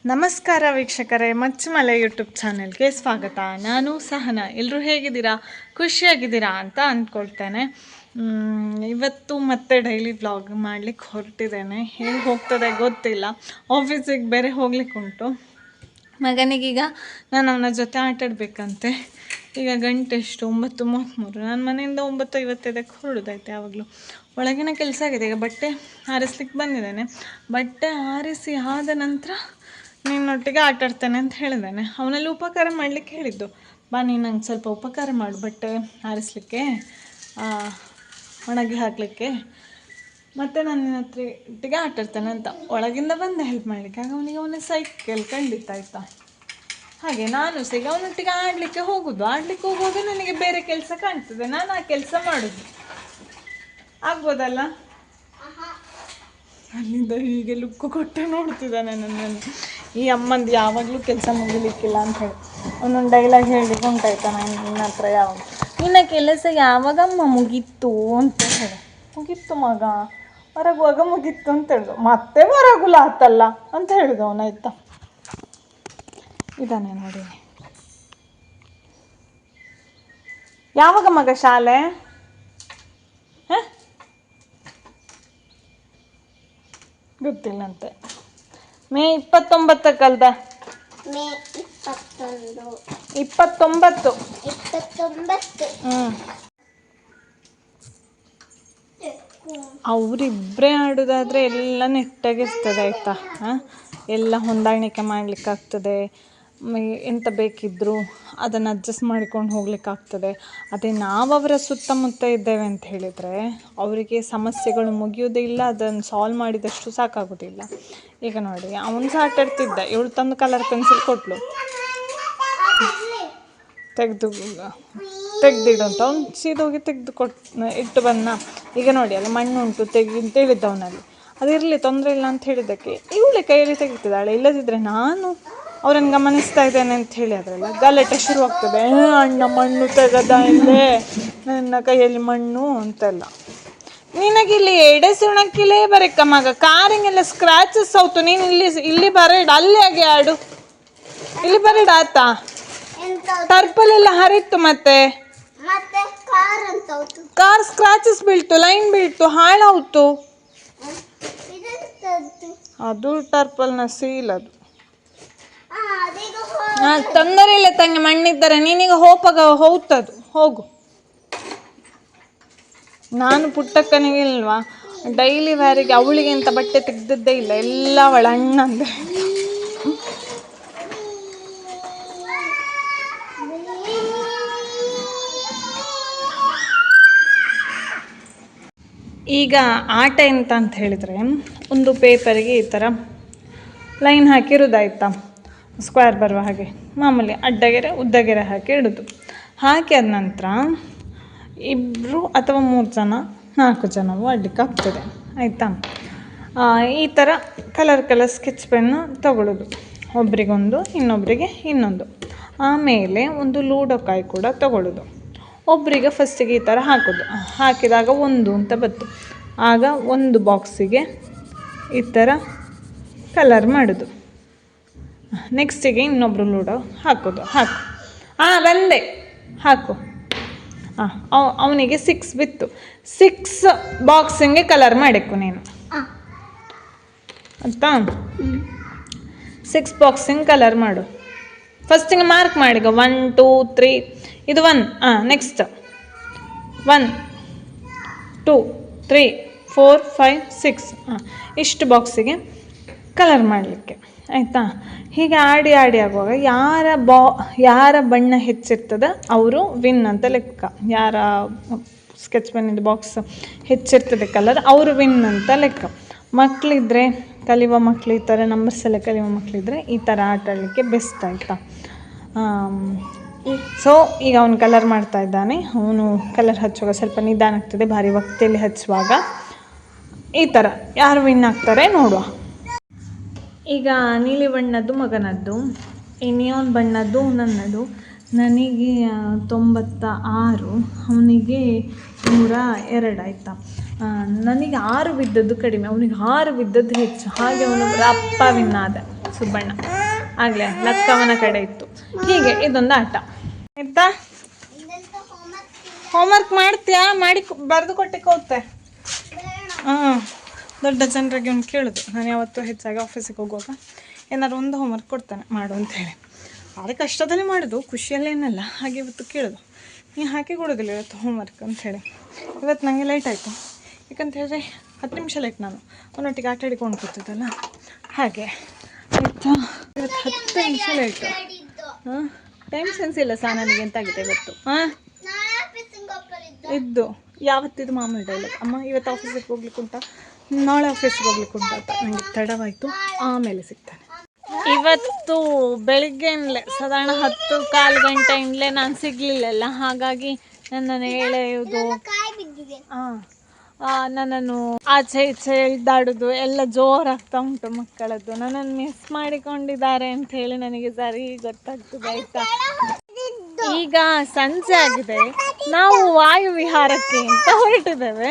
ನಮಸ್ಕಾರ ವೀಕ್ಷಕರೇ, ಮಚ್ಚುಮಲೆ ಯೂಟ್ಯೂಬ್ ಚಾನೆಲ್ಗೆ ಸ್ವಾಗತ. ನಾನು ಸಹನ. ಎಲ್ಲರೂ ಹೇಗಿದ್ದೀರಾ, ಖುಷಿಯಾಗಿದ್ದೀರಾ ಅಂತ ಅಂದ್ಕೊಳ್ತೇನೆ. ಇವತ್ತು ಮತ್ತೆ ಡೈಲಿ ವ್ಲಾಗ್ ಮಾಡಲಿಕ್ಕೆ ಹೊರಟಿದ್ದೇನೆ. ಹೇಗೆ ಹೋಗ್ತದೆ ಗೊತ್ತಿಲ್ಲ. ಆಫೀಸಿಗೆ ಬೇರೆ ಹೋಗ್ಲಿಕ್ಕುಂಟು. ಮಗನಿಗೀಗ ನಾನು ಅವನ ಜೊತೆ ಆಟಾಡಬೇಕಂತೆ. ಈಗ ಗಂಟೆ ಎಷ್ಟು 9:33. ನಾನು ಮನೆಯಿಂದ 9:55ಕ್ಕೆ ಹೊರಡೋದೈತೆ. ಯಾವಾಗಲೂ ಒಳಗಿನ ಕೆಲಸ ಆಗಿದೆ. ಈಗ ಬಟ್ಟೆ ಆರಿಸ್ಲಿಕ್ಕೆ ಬಂದಿದ್ದೇನೆ. ಬಟ್ಟೆ ಆರಿಸಿ ಆದ ನಂತರ ನಿನ್ನೊಟ್ಟಿಗೆ ಆಟಾಡ್ತೇನೆ ಅಂತ ಹೇಳಿದ್ದಾನೆ. ಅವನಲ್ಲಿ ಉಪಕಾರ ಮಾಡಲಿಕ್ಕೆ ಹೇಳಿದ್ದು, ಬಾ ನೀನು ನಂಗೆ ಸ್ವಲ್ಪ ಉಪಕಾರ ಮಾಡು ಬಟ್ಟೆ ಆರಿಸ್ಲಿಕ್ಕೆ, ಒಣಗಿ ಹಾಕಲಿಕ್ಕೆ, ಮತ್ತು ನಾನು ನಿನ್ನ ಒಟ್ಟಿಗೆ ಆಟಾಡ್ತೇನೆ ಅಂತ. ಒಳಗಿಂದ ಬಂದೆ ಹೆಲ್ಪ್ ಮಾಡಲಿಕ್ಕೆ. ಆಗ ಅವನಿಗೆ ಸೈಕಲ್ ಖಂಡಿತ ಆಯಿತಾ. ಹಾಗೆ ನಾನು ಈಗ ಅವನೊಟ್ಟಿಗೆ ಆಡಲಿಕ್ಕೆ ಹೋಗುವಾಗ ನನಗೆ ಬೇರೆ ಕೆಲಸ ಕಾಣ್ತದೆ. ನಾನು ಆ ಕೆಲಸ ಮಾಡೋದು ಆಗ್ಬೋದಲ್ಲ. ಅಲ್ಲಿಂದ ಹೀಗೆ ಲುಕ್ಕು ಕೊಟ್ಟೆ ನೋಡ್ತಿದ್ದಾನೆ ನನ್ನನ್ನು. ಈ ಅಮ್ಮಂದು ಯಾವಾಗಲೂ ಕೆಲಸ ಮುಗಿಲಿಕ್ಕಿಲ್ಲ ಅಂತ ಹೇಳಿ ಒಂದೊಂದು ಡೈಲಾಗ್ ಹೇಳಲಿಕ್ಕೆ ಉಂಟಾಯ್ತಾ ನನ್ನ ಹತ್ರ. ಯಾವಾಗ ನಿನ್ನ ಕೆಲಸ ಯಾವಾಗಮ್ಮ ಮುಗೀತು ಅಂತ ಹೇಳಿ, ಮುಗೀತು ಮಗ ಹೊರಗುವಾಗ ಮುಗೀತು ಅಂತ ಹೇಳಿದು. ಮತ್ತೆ ಹೊರಗುಲ ಆತಲ್ಲ ಅಂತ ಹೇಳಿದ ಅವನಾಯ್ತಾ. ಇದಾನೆ ನೋಡಿ. ಯಾವಾಗ ಮಗ ಶಾಲೆ? ಗೊತ್ತಿಲ್ಲಂತೆ. ಮೇ 29 ಮೇ 29. ಅವರಿಬ್ಬರೇ ಆಡೋದಾದರೆ ಎಲ್ಲ ನೆಟ್ಟಾಗಿರ್ತದೆ ಆಯಿತಾ. ಎಲ್ಲ ಹೊಂದಾಣಿಕೆ ಮಾಡಲಿಕ್ಕಾಗ್ತದೆ. ಎಂತ ಬೇಕಿದ್ದರೂ ಅದನ್ನು ಅಡ್ಜಸ್ಟ್ ಮಾಡಿಕೊಂಡು ಹೋಗ್ಲಿಕ್ಕಾಗ್ತದೆ. ಅದೇ ನಾವು ಅವರ ಸುತ್ತಮುತ್ತ ಇದ್ದೇವೆ ಅಂತ ಹೇಳಿದರೆ ಅವರಿಗೆ ಸಮಸ್ಯೆಗಳು ಮುಗಿಯೋದೇ ಇಲ್ಲ. ಅದನ್ನು ಸಾಲ್ವ್ ಮಾಡಿದಷ್ಟು ಸಾಕಾಗೋದಿಲ್ಲ. ಈಗ ನೋಡಿ, ಅವನು ಸಹ ಆಟಾಡ್ತಿದ್ದ. ಇವಳು ತಂದು ಕಲರ್ ಪೆನ್ಸಿಲ್ ಕೊಟ್ಟಳು, ತೆಗ್ದಿಡು ಅಂತ. ಅವ್ನು ಸೀದೋಗಿ ಇಟ್ಟು ಬಂದ. ಈಗ ನೋಡಿ, ಅಲ್ಲಿ ಮಣ್ಣು ಉಂಟು ಅಂತ ಹೇಳಿದ್ದ ಅವನಲ್ಲಿ. ಅದಿರಲಿ, ತೊಂದರೆ ಇಲ್ಲ ಅಂತ ಹೇಳಿದ್ದಕ್ಕೆ ಇವಳೆ ಕೈಯಲ್ಲಿ ತೆಗಿತಿದ್ದಾಳೆ. ಇಲ್ಲದಿದ್ದರೆ ನಾನು ಅವರನ್ನು ಗಮನಿಸ್ತಾ ಇದ್ದೇನೆ ಅಂತ ಹೇಳಿ ಅದರೆಲ್ಲ ಗಲಾಟೆ ಶುರುವಾಗ್ತದೆ. ಅಣ್ಣ ಮಣ್ಣು ತೆಗದ ಇಲ್ಲೇ, ನನ್ನ ಕೈಯಲ್ಲಿ ಮಣ್ಣು ಅಂತೆಲ್ಲ. ನಿನಗಿಲ್ಲಿ ಎಡೆ ಸುಣಕ್ಕಿಲ್ಲೇ ಬರಕ್ಕ ಮಗ. ಕಾರಿಂಗೆಲ್ಲ ಸ್ಕ್ರಾಚಸ್ ಆಯ್ತು. ನೀನು ಇಲ್ಲಿ ಬರಬೇಡ, ಅಲ್ಲಿ ಆಗಿ ಆಡು. ಇಲ್ಲಿ ಬರಬೇಡ ಆತಾ. ಟರ್ಪಲೆಲ್ಲ ಹರಿತ್ತು. ಮತ್ತೆ ಕಾರ್ ಸ್ಕ್ರಾಚಸ್ ಬೀಳ್ತು, ಲೈನ್ ಬೀಳ್ತು, ಹಾಳಾಯ್ತು. ಅದು ಟರ್ಪಲ್ನ ಸೀಲ್. ಅದು ತೊಂದರೆ ಇಲ್ಲ ತಂಗಿ, ಮಣ್ಣಿದ್ದರೆ ನೀನೀಗ ಹೋಗ್ತದು. ಹೋಗು. ನಾನು ಪುಟ್ಟಕ್ಕನಿಗೆ ಇಲ್ವಾ ಡೈಲಿ ವ್ಯಾರಿಗೆ ಅವಳಿಗೆ ಅಂತ ಬಟ್ಟೆ ತೆಗ್ದದ್ದೇ ಇಲ್ಲ. ಎಲ್ಲ ಅವಳ ಅಣ್ಣಂದೆ. ಈಗ ಆಟ ಎಂತ ಅಂತ ಹೇಳಿದರೆ, ಒಂದು ಪೇಪರಿಗೆ ಈ ಥರ ಲೈನ್ ಹಾಕಿರೋದಾಯ್ತಾ, ಸ್ಕ್ವೇರ್ ಬರುವ ಹಾಗೆ. ಮಾಮೂಲಿ ಅಡ್ಡಗೆರೆ ಉದ್ದಗೆರೆ ಹಾಕಿ ಇಡೋದು. ಹಾಕಿ ಆದ ನಂತರ 2 ಅಥವಾ 3 ಜನ 4 ಜನವೂ ಆಡಲಿಕ್ಕಾಗ್ತದೆ ಆಯಿತಾ. ಈ ಥರ ಕಲರ್ ಸ್ಕೆಚ್ ಪೆನ್ನು ತಗೊಳ್ಳೋದು. ಒಬ್ರಿಗೊಂದು, ಇನ್ನೊಬ್ಬರಿಗೆ ಇನ್ನೊಂದು. ಆಮೇಲೆ ಒಂದು ಲೂಡೋಕಾಯಿ ಕೂಡ ತಗೊಳ್ಳೋದು. ಒಬ್ಬರಿಗೆ ಫಸ್ಟಿಗೆ ಈ ಥರ ಹಾಕೋದು. ಹಾಕಿದಾಗ 1 ಅಂತ ಬಂತು. ಆಗ ಒಂದು ಬಾಕ್ಸಿಗೆ ಈ ಥರ ಕಲರ್ ಮಾಡೋದು. ನೆಕ್ಸ್ಟಿಗೆ ಇನ್ನೊಬ್ಬರು ಲೂಡೋ ಹಾಕೋದು. ಬಂದೆ ಹಾಕು. ಅವನಿಗೆ 6 ಬಿತ್ತು. 6 ಬಾಕ್ಸಿಂಗೆ ಕಲರ್ ಮಾಡಬೇಕು ನೀನು ಆಯ್ತಾ. 6 ಬಾಕ್ಸಿಂಗ್ ಕಲರ್ ಮಾಡು. ಫಸ್ಟಿಗೆ ಮಾರ್ಕ್ ಮಾಡಿಕೊ. 1 2 3 ಇದು 1. ನೆಕ್ಸ್ಟ್ 1 2 3 4 5 6 ಇಷ್ಟು ಬಾಕ್ಸಿಗೆ ಕಲರ್ ಮಾಡಲಿಕ್ಕೆ ಆಯಿತಾ. ಹೀಗೆ ಆಡಿ ಆಗುವಾಗ ಯಾರ ಬಣ್ಣ ಹೆಚ್ಚಿರ್ತದೆ ಅವರು ವಿನ್ ಅಂತ ಲೆಕ್ಕ. ಯಾರ ಸ್ಕೆಚ್ ಪೆನ್ನಿಂದ ಬಾಕ್ಸ್ ಹೆಚ್ಚಿರ್ತದೆ ಕಲರ್, ಅವರು ವಿನ್ ಅಂತ ಲೆಕ್ಕ. ಮಕ್ಕಳಿದ್ರೆ, ಕಲಿಯುವ ಮಕ್ಕಳು, ಈ ಥರ ನಂಬರ್ಸ್ ಎಲ್ಲ ಕಲಿಯುವ ಮಕ್ಕಳಿದ್ರೆ ಈ ಥರ ಆಟ ಆಡಲಿಕ್ಕೆ ಬೆಸ್ಟ್ ಆಯಿತಾ. ಸೊ ಈಗ ಅವನು ಕಲರ್ ಮಾಡ್ತಾ ಇದ್ದಾನೆ. ಅವನು ಕಲರ್ ಹಚ್ಚುವಾಗ ಸ್ವಲ್ಪ ನಿಧಾನ ಆಗ್ತದೆ, ಭಾರಿ ವಕ್ತಿಯಲ್ಲಿ ಹಚ್ಚುವಾಗ. ಈ ಥರ ಯಾರು ವಿನ್ ಆಗ್ತಾರೆ ನೋಡುವ. ಈಗ ನೀಲಿ ಬಣ್ಣದ್ದು ಮಗನದ್ದು, ಈ ನಿಯಾನ್ ಬಣ್ಣದ್ದು ನನ್ನದು. ನನಗೆ 96, ಅವನಿಗೆ 102 ಆಯಿತಾ. ನನಗೆ 6 ಬಿದ್ದದ್ದು ಕಡಿಮೆ, ಅವನಿಗೆ 6 ಬಿದ್ದದ್ದು ಹೆಚ್ಚು. ಹಾಗೆ ಅವನು ರಪ್ಪ ವಿನ್ ಆದ. ಹಾಕ್ಸೋದು ಬಣ್ಣ. ಆಗಲೇ ಲಕ್ಕವನ ಕಡೆ ಇತ್ತು. ಹೀಗೆ ಇದೊಂದು ಆಟ ಆಯ್ತಾ. ಹೋಮ್ವರ್ಕ್ ಮಾಡ್ತೀಯಾ? ಮಾಡಿ ಬರೆದು ಕೊಟ್ಟಿಕ್ಕೆ ಹೋಗ್ತೆ. ಹಾಂ, ದೊಡ್ಡ ಜನರಿಗೆ ಒಂದು ಕೇಳೋದು. ನಾನು ಯಾವತ್ತೂ ಹೆಚ್ಚಾಗಿ ಆಫೀಸಿಗೆ ಹೋಗುವಾಗ ಏನಾದ್ರು ಒಂದು ಹೋಮ್ವರ್ಕ್ ಕೊಡ್ತಾನೆ ಮಾಡು ಅಂತೇಳಿ. ಆದರೆ ಕಷ್ಟದಲ್ಲೇ ಮಾಡೋದು, ಖುಷಿಯಲ್ಲೇನಲ್ಲ. ಹಾಗೆ ಇವತ್ತು ಕೇಳೋದು, ನೀವು ಹಾಕಿ ಕೊಡೋದಿಲ್ಲ ಇವತ್ತು ಹೋಮ್ವರ್ಕ್ ಅಂಥೇಳಿ. ಇವತ್ತು ನನಗೆ ಲೇಟ್ ಆಯಿತು. ಯಾಕಂತ ಹೇಳಿದ್ರೆ 10 ನಿಮಿಷ ಲೇಟ್. ನಾನು ಅವನೊಟ್ಟಿಗೆ ಆಟ ಆಡಿಕೊಂಡು ಕೂತಿದ್ದಲ್ಲ, ಹಾಗೆ ಆಯಿತಾ. ಇವತ್ತು 10 ನಿಮಿಷ ಲೇಟು. ಹಾಂ, ಟೈಮ್ ಸೆನ್ಸ್ ಇಲ್ಲ ಸಹ ನನಗೆ ಎಂತಾಗಿದೆ ಇವತ್ತು. ಹಾಂ, ಇದ್ದು ಯಾವತ್ತಿದು ಮಾಮೂಲಿ ಡೈಲಾಗ್. ಅಮ್ಮ ಇವತ್ತು ಆಫೀಸಿಗೆ ಹೋಗ್ಲಿಕ್ಕೆ ಉಂಟಾ, ನಾಳೆ ಆಫೀಸಿಗೆ ಹೋಗ್ಲಿಕ್ಕೆ ಉಂಟಾ ಅಂತ. ನನಗೆ ತಡವಾಯಿತು, ಆಮೇಲೆ ಸಿಗ್ತಾನೆ. ಇವತ್ತು ಬೆಳಿಗ್ಗೆಯಿಂದಲೇ ಸಾಧಾರಣ 10-15 ಗಂಟೆಯಿಂದಲೇ ನಾನು ಸಿಗಲಿಲ್ಲಲ್ಲ. ಹಾಗಾಗಿ ನನ್ನನ್ನು ಎಳೆಯುವುದು, ನನ್ನನ್ನು ಆಚೆ ಈಚೆ ಇದ್ದಾಡೋದು ಎಲ್ಲ ಜೋರಾಗ್ತಾ ಉಂಟು ಮಕ್ಕಳದ್ದು. ನನ್ನನ್ನು ಮಿಸ್ ಮಾಡಿಕೊಂಡಿದ್ದಾರೆ ಅಂತ ಹೇಳಿ ನನಗೆ ಸರಿ ಗೊತ್ತಾಗ್ತದೆ ಆಯಿತಾ. ಈಗ ಸಂಜೆ ಆಗಿದೆ, ನಾವು ವಾಯು ವಿಹಾರಕ್ಕೆ ಅಂತ ಹೊರಟಿದ್ದೇವೆ.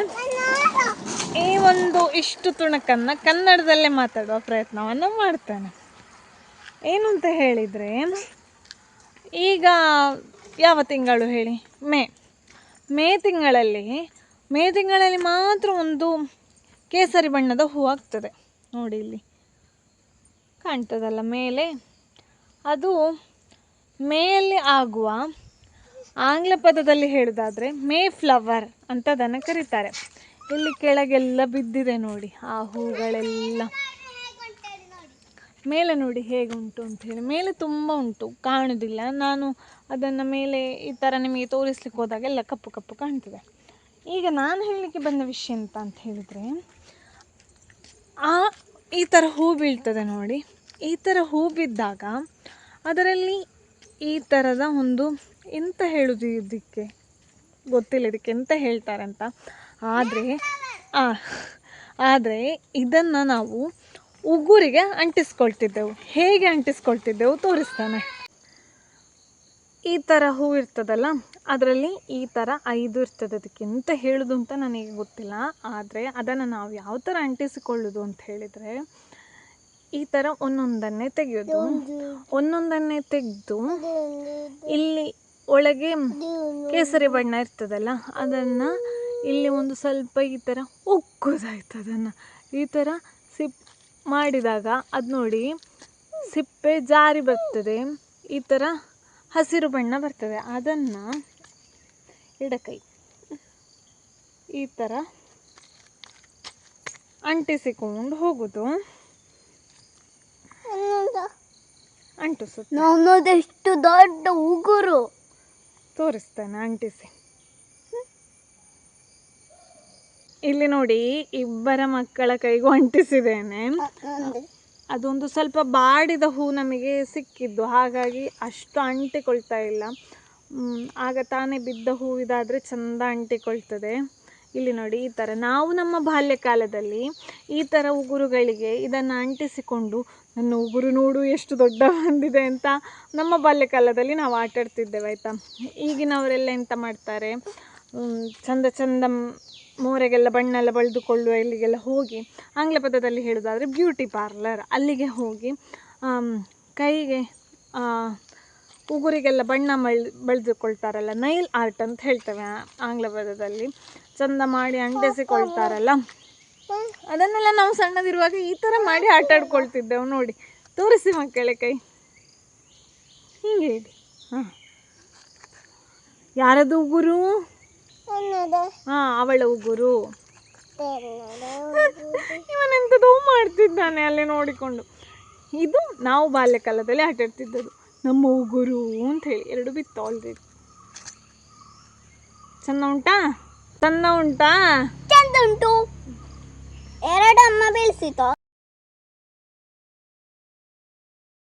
ಈ ಒಂದು ಇಷ್ಟು ತುಣುಕನ್ನು ಕನ್ನಡದಲ್ಲೇ ಮಾತಾಡುವ ಪ್ರಯತ್ನವನ್ನು ಮಾಡ್ತೇನೆ. ಏನು ಅಂತ ಹೇಳಿದರೆ, ಈಗ ಯಾವ ತಿಂಗಳು ಹೇಳಿ? ಮೇ ತಿಂಗಳಲ್ಲಿ ಮಾತ್ರ ಒಂದು ಕೇಸರಿ ಬಣ್ಣದ ಹೂ ಆಗ್ತದೆ ನೋಡಿ, ಇಲ್ಲಿ ಕಾಣ್ತದಲ್ಲ ಮೇಲೆ. ಅದು ಮೇಯಲ್ಲಿ ಆಗುವ, ಆಂಗ್ಲ ಪದದಲ್ಲಿ ಹೇಳೋದಾದರೆ ಮೇ ಫ್ಲವರ್ ಅಂತ ಅದನ್ನು ಕರೀತಾರೆ. ಇಲ್ಲಿ ಕೆಳಗೆಲ್ಲ ಬಿದ್ದಿದೆ ನೋಡಿ ಆ ಹೂಗಳೆಲ್ಲ. ಮೇಲೆ ನೋಡಿ ಹೇಗೆ ಉಂಟು ಅಂಥೇಳಿ. ಮೇಲೆ ತುಂಬ ಉಂಟು, ಕಾಣೋದಿಲ್ಲ. ನಾನು ಅದನ್ನು ಮೇಲೆ ಈ ಥರ ನಿಮಗೆ ತೋರಿಸ್ಲಿಕ್ಕೆ ಹೋದಾಗ ಎಲ್ಲ ಕಪ್ಪು ಕಪ್ಪು ಕಾಣ್ತದೆ. ಈಗ ನಾನು ಹೇಳಲಿಕ್ಕೆ ಬಂದ ವಿಷಯ ಅಂತ ಹೇಳಿದರೆ, ಈ ಥರ ಹೂ ಬೀಳ್ತದೆ ನೋಡಿ. ಈ ಥರ ಹೂ ಬಿದ್ದಾಗ ಅದರಲ್ಲಿ ಈ ಥರದ ಒಂದು, ಎಂತ ಹೇಳೋದು ಇದಕ್ಕೆ ಗೊತ್ತಿಲ್ಲ, ಇದಕ್ಕೆ ಎಂತ ಹೇಳ್ತಾರೆ ಅಂತ. ಆದರೆ ಇದನ್ನು ನಾವು ಉಗುರಿಗೆ ಅಂಟಿಸ್ಕೊಳ್ತಿದ್ದೆವು. ಹೇಗೆ ಅಂಟಿಸ್ಕೊಳ್ತಿದ್ದೆವು ತೋರಿಸ್ತಾನೆ. ಈ ಥರ ಹೂ ಇರ್ತದಲ್ಲ, ಅದರಲ್ಲಿ ಈ ಥರ 5 ಇರ್ತದೆ. ಅದಕ್ಕೆ ಎಂತ ಹೇಳೋದು ಅಂತ ನನಗೆ ಗೊತ್ತಿಲ್ಲ. ಆದರೆ ಅದನ್ನು ನಾವು ಯಾವ ಥರ ಅಂಟಿಸಿಕೊಳ್ಳೋದು ಅಂತ ಹೇಳಿದರೆ, ಈ ಥರ ಒಂದೊಂದನ್ನೇ ತೆಗೆಯೋದು. ಒಂದೊಂದನ್ನೇ ತೆಗೆದು ಇಲ್ಲಿ ಒಳಗೆ ಕೇಸರಿ ಬಣ್ಣ ಇರ್ತದಲ್ಲ, ಅದನ್ನು ಇಲ್ಲಿ ಒಂದು ಸ್ವಲ್ಪ ಈ ಥರ ಉಗ್ಗೋದಾಯ್ತು. ಅದನ್ನು ಈ ಥರ ಸಿಪ್ ಮಾಡಿದಾಗ ಅದು ನೋಡಿ ಸಿಪ್ಪೆ ಜಾರಿ ಬರ್ತದೆ. ಈ ಥರ ಹಸಿರು ಬಣ್ಣ ಬರ್ತದೆ. ಅದನ್ನು ಎಡಕೈ ಈ ಥರ ಅಂಟಿಸಿಕೊಂಡು ಹೋಗೋದು. ಅಂಟಿಸುತ್ತೆ. ಎಷ್ಟು ದೊಡ್ಡ ಉಗುರು ತೋರಿಸ್ತೇನೆ ಅಂಟಿಸಿ. ಇಲ್ಲಿ ನೋಡಿ, ಇಬ್ಬರ ಮಕ್ಕಳ ಕೈಗೂ ಅಂಟಿಸಿದ್ದೇನೆ. ಅದೊಂದು ಸ್ವಲ್ಪ ಬಾಡಿದ ಹೂ ನಮಗೆ ಸಿಕ್ಕಿದ್ದು, ಹಾಗಾಗಿ ಅಷ್ಟು ಅಂಟಿಕೊಳ್ತಾ ಇಲ್ಲ. ಆಗ ತಾನೇ ಬಿದ್ದ ಹೂವಿದಾದರೆ ಚೆಂದ ಅಂಟಿಕೊಳ್ತದೆ. ಇಲ್ಲಿ ನೋಡಿ, ಈ ಥರ ನಾವು ನಮ್ಮ ಬಾಲ್ಯಕಾಲದಲ್ಲಿ ಈ ಥರ ಉಗುರುಗಳಿಗೆ ಇದನ್ನು ಅಂಟಿಸಿಕೊಂಡು, ನನ್ನ ಉಗುರು ನೋಡು ಎಷ್ಟು ದೊಡ್ಡ ಬಂದಿದೆ ಅಂತ ನಮ್ಮ ಬಾಲ್ಯಕಾಲದಲ್ಲಿ ನಾವು ಆಟಾಡ್ತಿದ್ದೇವೆ ಆಯಿತಾ. ಈಗಿನವರೆಲ್ಲ ಎಂತ ಮಾಡ್ತಾರೆ, ಚಂದ ಚಂದ ಮೋರೆಗೆಲ್ಲ ಬಣ್ಣ ಎಲ್ಲ ಬಳಿದುಕೊಳ್ಳುವ ಇಲ್ಲಿಗೆಲ್ಲ ಹೋಗಿ, ಆಂಗ್ಲ ಪದದಲ್ಲಿ ಹೇಳೋದಾದರೆ ಬ್ಯೂಟಿ ಪಾರ್ಲರ್, ಅಲ್ಲಿಗೆ ಹೋಗಿ ಕೈಗೆ ಉಗುರಿಗೆಲ್ಲ ಬಣ್ಣ ಬಳಿದುಕೊಳ್ತಾರಲ್ಲ, ನೈಲ್ ಆರ್ಟ್ ಅಂತ ಹೇಳ್ತೇವೆ ಆಂಗ್ಲ ಪದದಲ್ಲಿ. ಚಂದ ಮಾಡಿ ಅಂಟಿಸಿಕೊಳ್ತಾರಲ್ಲ, ಅದನ್ನೆಲ್ಲ ನಾವು ಸಣ್ಣದಿರುವಾಗ ಈ ಥರ ಮಾಡಿ ಆಟ ಆಡ್ಕೊಳ್ತಿದ್ದೆವು ನೋಡಿ. ತೋರಿಸಿ ಮಕ್ಕಳೇ ಕೈ ಹೀಗೆ ಇದೆ. ಹಾಂ, ಯಾರದು ಉಗುರು? ಹಾಂ, ಅವಳ ಉಗುರು. ಇವನೆಂಥದೋ ಮಾಡ್ತಿದ್ದಾನೆ ಅಲ್ಲಿ ನೋಡಿಕೊಂಡು. ಇದು ನಾವು ಬಾಲ್ಯಕಾಲದಲ್ಲಿ ಆಟ ಆಡ್ತಿದ್ದದ್ದು, ನಮ್ಮ ಉಗುರು ಅಂತ ಹೇಳಿ. 2 ಬಿತ್ತು ಆಲ್ರೆಡಿ. ಚಂದ ಉಂಟಾ? ಚಂದ ಉಂಟಾ? ಚಂದ ಉಂಟು. 2 ಅಮ್ಮ ಬೆಳೆಸಿತು.